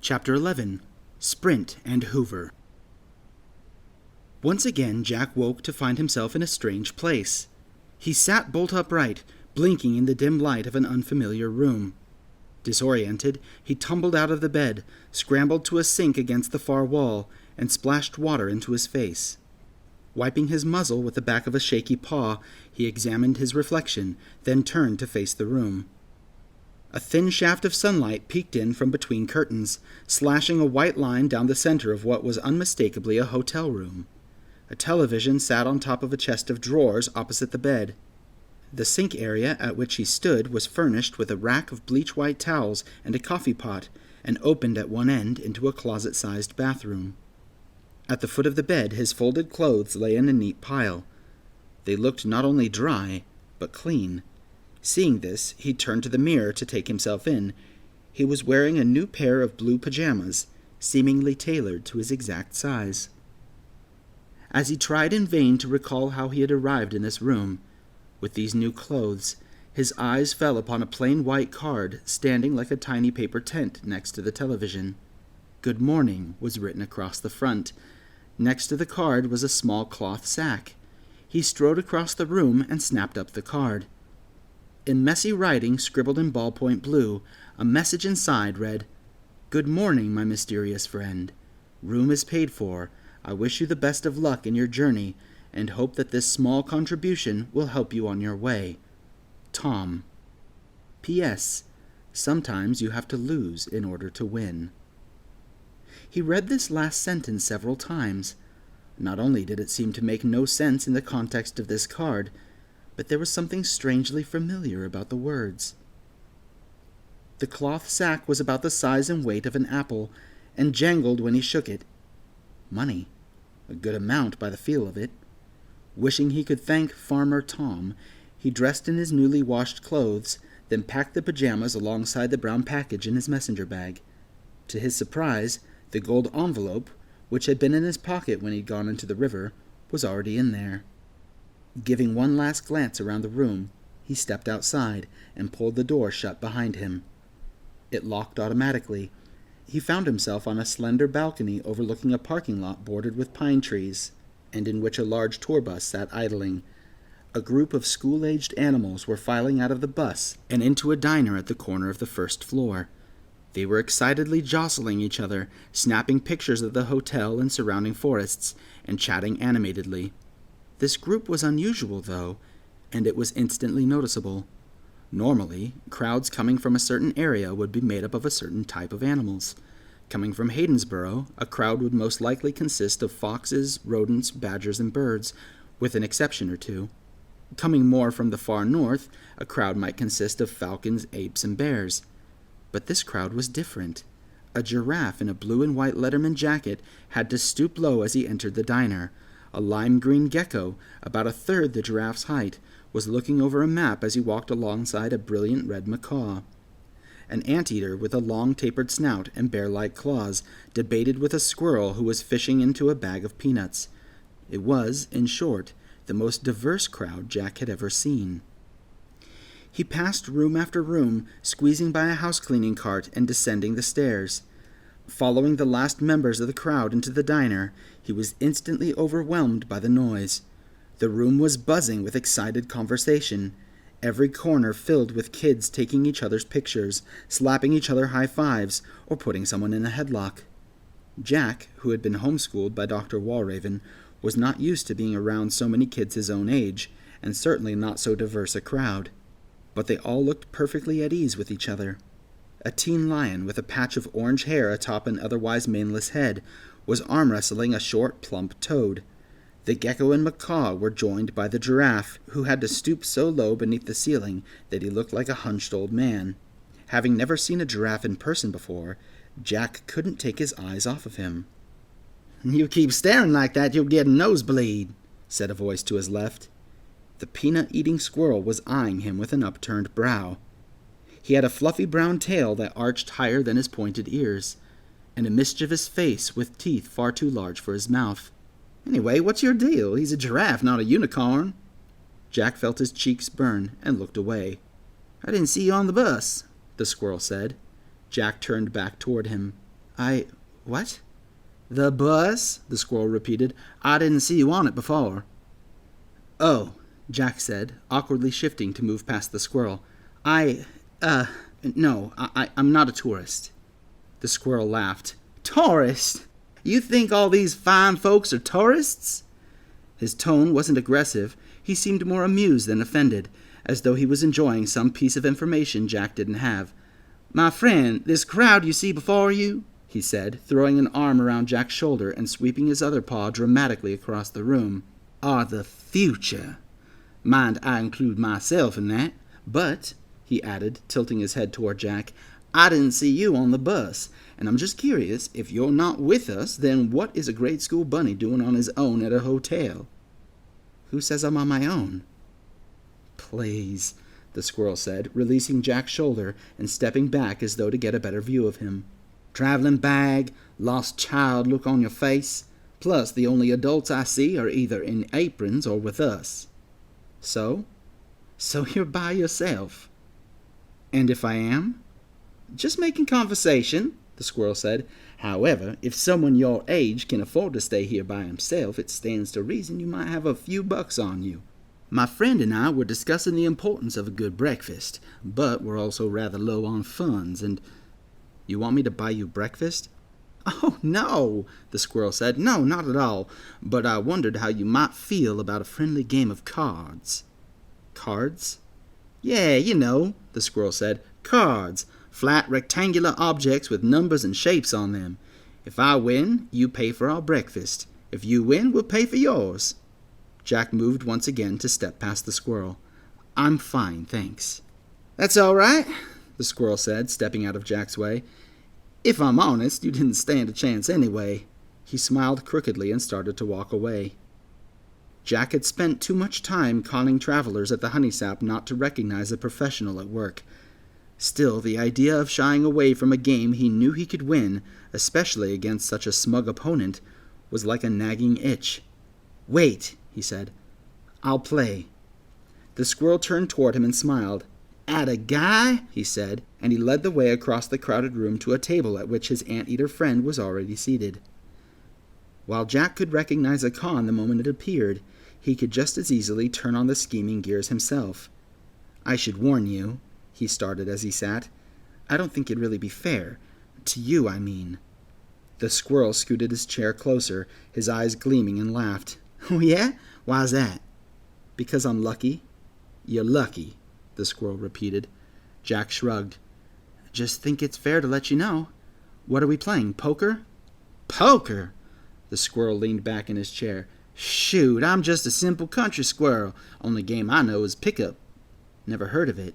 Chapter 11. Sprint and Hoover. Once again Jack woke to find himself in a strange place. He sat bolt upright, blinking in the dim light of an unfamiliar room. Disoriented, he tumbled out of the bed, scrambled to a sink against the far wall, and splashed water into his face. Wiping his muzzle with the back of a shaky paw, he examined his reflection, then turned to face the room. A thin shaft of sunlight peeked in from between curtains, slashing a white line down the center of what was unmistakably a hotel room. A television sat on top of a chest of drawers opposite the bed. The sink area at which he stood was furnished with a rack of bleach-white towels and a coffee pot, and opened at one end into a closet-sized bathroom. At the foot of the bed his folded clothes lay in a neat pile. They looked not only dry, but clean. Seeing this, he turned to the mirror to take himself in. He was wearing a new pair of blue pajamas, seemingly tailored to his exact size. As he tried in vain to recall how he had arrived in this room, with these new clothes, his eyes fell upon a plain white card standing like a tiny paper tent next to the television. "Good morning" was written across the front. Next to the card was a small cloth sack. He strode across the room and snapped up the card. In messy writing scribbled in ballpoint blue, a message inside read, "Good morning, my mysterious friend. Room is paid for. I wish you the best of luck in your journey, and hope that this small contribution will help you on your way. Tom. P.S. Sometimes you have to lose in order to win." He read this last sentence several times. Not only did it seem to make no sense in the context of this card, but there was something strangely familiar about the words. The cloth sack was about the size and weight of an apple, and jangled when he shook it. Money. A good amount by the feel of it. Wishing he could thank Farmer Tom, he dressed in his newly washed clothes, then packed the pajamas alongside the brown package in his messenger bag. To his surprise, the gold envelope, which had been in his pocket when he'd gone into the river, was already in there. Giving one last glance around the room, he stepped outside and pulled the door shut behind him. It locked automatically. He found himself on a slender balcony overlooking a parking lot bordered with pine trees, and in which a large tour bus sat idling. A group of school-aged animals were filing out of the bus and into a diner at the corner of the first floor. They were excitedly jostling each other, snapping pictures of the hotel and surrounding forests, and chatting animatedly. This group was unusual, though, and it was instantly noticeable. Normally, crowds coming from a certain area would be made up of a certain type of animals. Coming from Haydensboro, a crowd would most likely consist of foxes, rodents, badgers, and birds, with an exception or two. Coming more from the far north, a crowd might consist of falcons, apes, and bears. But this crowd was different. A giraffe in a blue and white Letterman jacket had to stoop low as he entered the diner. A lime-green gecko, about a third the giraffe's height, was looking over a map as he walked alongside a brilliant red macaw. An anteater with a long tapered snout and bear-like claws debated with a squirrel who was fishing into a bag of peanuts. It was, in short, the most diverse crowd Jack had ever seen. He passed room after room, squeezing by a house-cleaning cart and descending the stairs. Following the last members of the crowd into the diner, he was instantly overwhelmed by the noise. The room was buzzing with excited conversation, every corner filled with kids taking each other's pictures, slapping each other high fives, or putting someone in a headlock. Jack, who had been homeschooled by Dr. Walraven, was not used to being around so many kids his own age, and certainly not so diverse a crowd. But they all looked perfectly at ease with each other. A teen lion with a patch of orange hair atop an otherwise maneless head was arm-wrestling a short, plump toad. The gecko and macaw were joined by the giraffe, who had to stoop so low beneath the ceiling that he looked like a hunched old man. Having never seen a giraffe in person before, Jack couldn't take his eyes off of him. "You keep staring like that, you'll get a nosebleed," said a voice to his left. The peanut-eating squirrel was eyeing him with an upturned brow. He had a fluffy brown tail that arched higher than his pointed ears, and a mischievous face with teeth far too large for his mouth. "Anyway, what's your deal? He's a giraffe, not a unicorn." Jack felt his cheeks burn and looked away. "I didn't see you on the bus," the squirrel said. Jack turned back toward him. What? The bus, the squirrel repeated. I didn't see you on it before. Oh, Jack said, awkwardly shifting to move past the squirrel. No, I'm not a tourist. The squirrel laughed. Tourist? You think all these fine folks are tourists? His tone wasn't aggressive. He seemed more amused than offended, as though he was enjoying some piece of information Jack didn't have. My friend, this crowd you see before you, he said, throwing an arm around Jack's shoulder and sweeping his other paw dramatically across the room, are the future. Mind, I include myself in that. But, he added, tilting his head toward Jack, I didn't see you on the bus, and I'm just curious, if you're not with us, then what is a grade school bunny doing on his own at a hotel? Who says I'm on my own? Please, the squirrel said, releasing Jack's shoulder and stepping back as though to get a better view of him. Traveling bag, lost child look on your face, plus the only adults I see are either in aprons or with us. So you're by yourself. And if I am? Just making conversation, the squirrel said. However, if someone your age can afford to stay here by himself, it stands to reason you might have a few bucks on you. My friend and I were discussing the importance of a good breakfast, but we're also rather low on funds, and... You want me to buy you breakfast? Oh, no, the squirrel said. No, not at all. But I wondered how you might feel about a friendly game of cards. Cards? Yeah, you know, the squirrel said. Cards. Flat, rectangular objects with numbers and shapes on them. If I win, you pay for our breakfast. If you win, we'll pay for yours. Jack moved once again to step past the squirrel. I'm fine, thanks. That's all right, the squirrel said, stepping out of Jack's way. If I'm honest, you didn't stand a chance anyway. He smiled crookedly and started to walk away. Jack had spent too much time conning travelers at the honey sap not to recognize a professional at work. Still, the idea of shying away from a game he knew he could win, especially against such a smug opponent, was like a nagging itch. Wait, he said. I'll play. The squirrel turned toward him and smiled. Atta guy, he said, and he led the way across the crowded room to a table at which his anteater friend was already seated. While Jack could recognize a con the moment it appeared, he could just as easily turn on the scheming gears himself. I should warn you, he started as he sat. I don't think it'd really be fair. To you, I mean. The squirrel scooted his chair closer, his eyes gleaming, and laughed. Oh, yeah? Why's that? Because I'm lucky. You're lucky, the squirrel repeated. Jack shrugged. Just think it's fair to let you know. What are we playing, poker? Poker? The squirrel leaned back in his chair. Shoot, I'm just a simple country squirrel. Only game I know is pickup. Never heard of it.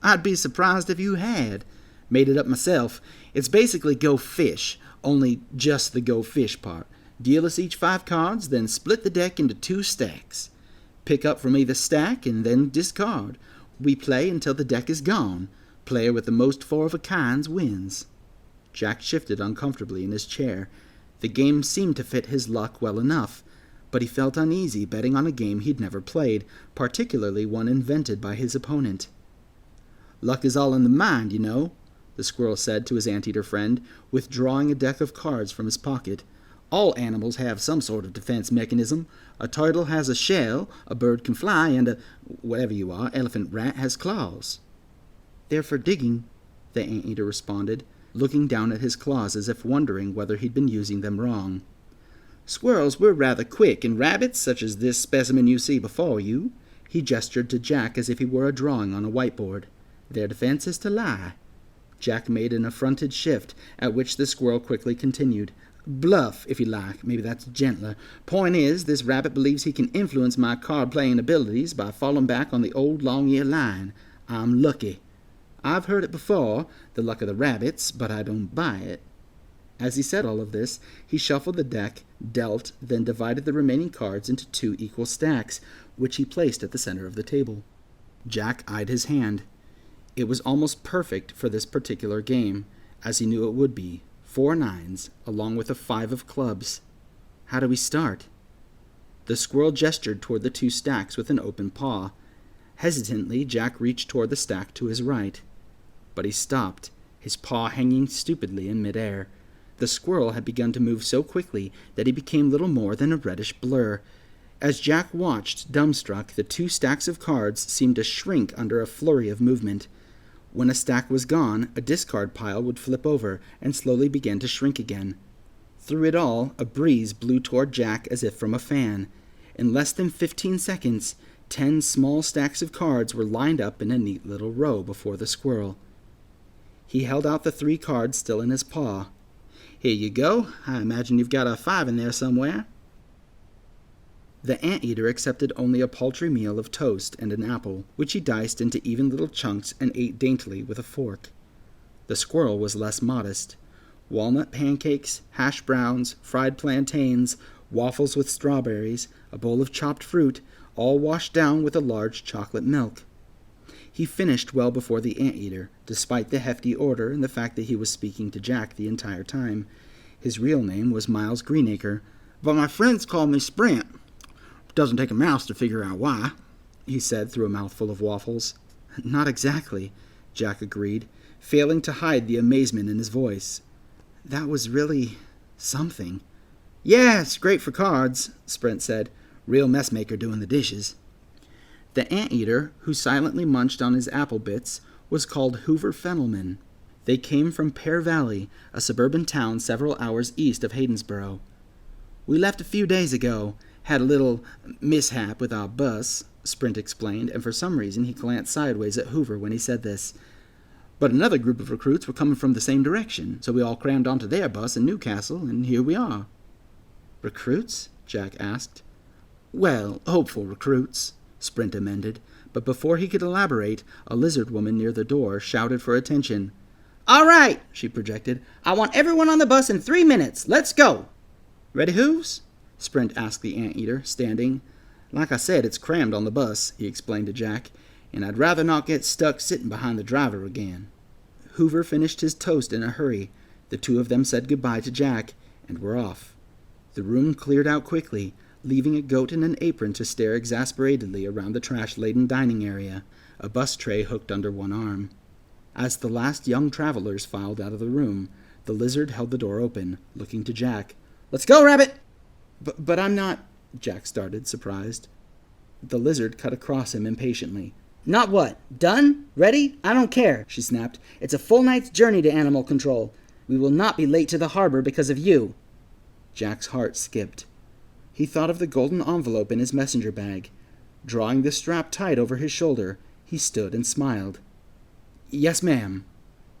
I'd be surprised if you had. Made it up myself. It's basically go fish, only just the go fish part. Deal us each 5 cards, then split the deck into 2 stacks. Pick up from either stack and then discard. We play until the deck is gone. Player with the most 4 of a kinds wins. Jack shifted uncomfortably in his chair. The game seemed to fit his luck well enough, but he felt uneasy betting on a game he'd never played, particularly one invented by his opponent. Luck is all in the mind, you know, the squirrel said to his anteater friend, withdrawing a deck of cards from his pocket. All animals have some sort of defense mechanism. A turtle has a shell, a bird can fly, and whatever you are, elephant rat has claws. They're for digging, the anteater responded, looking down at his claws as if wondering whether he'd been using them wrong. Squirrels were rather quick, and rabbits, such as this specimen you see before you, he gestured to Jack as if he were a drawing on a whiteboard. Their defense is to lie. Jack made an affronted shift, at which the squirrel quickly continued. Bluff, if you like. Maybe that's gentler. Point is, this rabbit believes he can influence my card-playing abilities by falling back on the old long-ear line. I'm lucky. I've heard it before, the luck of the rabbits, but I don't buy it. As he said all of this, he shuffled the deck, dealt, then divided the remaining cards into 2 equal stacks, which he placed at the center of the table. Jack eyed his hand. It was almost perfect for this particular game, as he knew it would be. 4 nines, along with a 5 of clubs. How do we start? The squirrel gestured toward the 2 stacks with an open paw. Hesitantly, Jack reached toward the stack to his right. But he stopped, his paw hanging stupidly in midair. The squirrel had begun to move so quickly that he became little more than a reddish blur. As Jack watched, dumbstruck, the 2 stacks of cards seemed to shrink under a flurry of movement. When a stack was gone, a discard pile would flip over and slowly begin to shrink again. Through it all, a breeze blew toward Jack as if from a fan. In less than 15 seconds, 10 small stacks of cards were lined up in a neat little row before the squirrel. He held out the 3 cards still in his paw. "Here you go. I imagine you've got a 5 in there somewhere." The anteater accepted only a paltry meal of toast and an apple, which he diced into even little chunks and ate daintily with a fork. The squirrel was less modest. Walnut pancakes, hash browns, fried plantains, waffles with strawberries, a bowl of chopped fruit, all washed down with a large chocolate milk. He finished well before the anteater, despite the hefty order and the fact that he was speaking to Jack the entire time. His real name was Miles Greenacre, but my friends call me Sprint. Doesn't take a mouse to figure out why, he said through a mouthful of waffles. Not exactly, Jack agreed, failing to hide the amazement in his voice. That was really something. Yeah, it's great for cards, Sprint said. Real messmaker doing the dishes. The anteater, who silently munched on his apple bits, was called Hoover Fennelman. They came from Pear Valley, a suburban town several hours east of Haydensboro. We left a few days ago. Had a little mishap with our bus, Sprint explained, and for some reason he glanced sideways at Hoover when he said this. But another group of recruits were coming from the same direction, so we all crammed onto their bus in Newcastle, and here we are. Recruits? Jack asked. Well, hopeful recruits, Sprint amended, but before he could elaborate, a lizard woman near the door shouted for attention. All right, she projected. I want everyone on the bus in 3 minutes. Let's go. Ready, Hooves? Sprint asked the anteater, standing. Like I said, it's crammed on the bus, he explained to Jack, and I'd rather not get stuck sitting behind the driver again. Hoover finished his toast in a hurry. The 2 of them said goodbye to Jack, and were off. The room cleared out quickly, leaving a goat in an apron to stare exasperatedly around the trash-laden dining area, a bus tray hooked under one arm. As the last young travelers filed out of the room, the lizard held the door open, looking to Jack. Let's go, Rabbit! But I'm not, Jack started, surprised. The lizard cut across him impatiently. Not what? Done? Ready? I don't care, she snapped. It's a full night's journey to animal control. We will not be late to the harbor because of you. Jack's heart skipped. He thought of the golden envelope in his messenger bag. Drawing the strap tight over his shoulder, he stood and smiled. Yes, ma'am.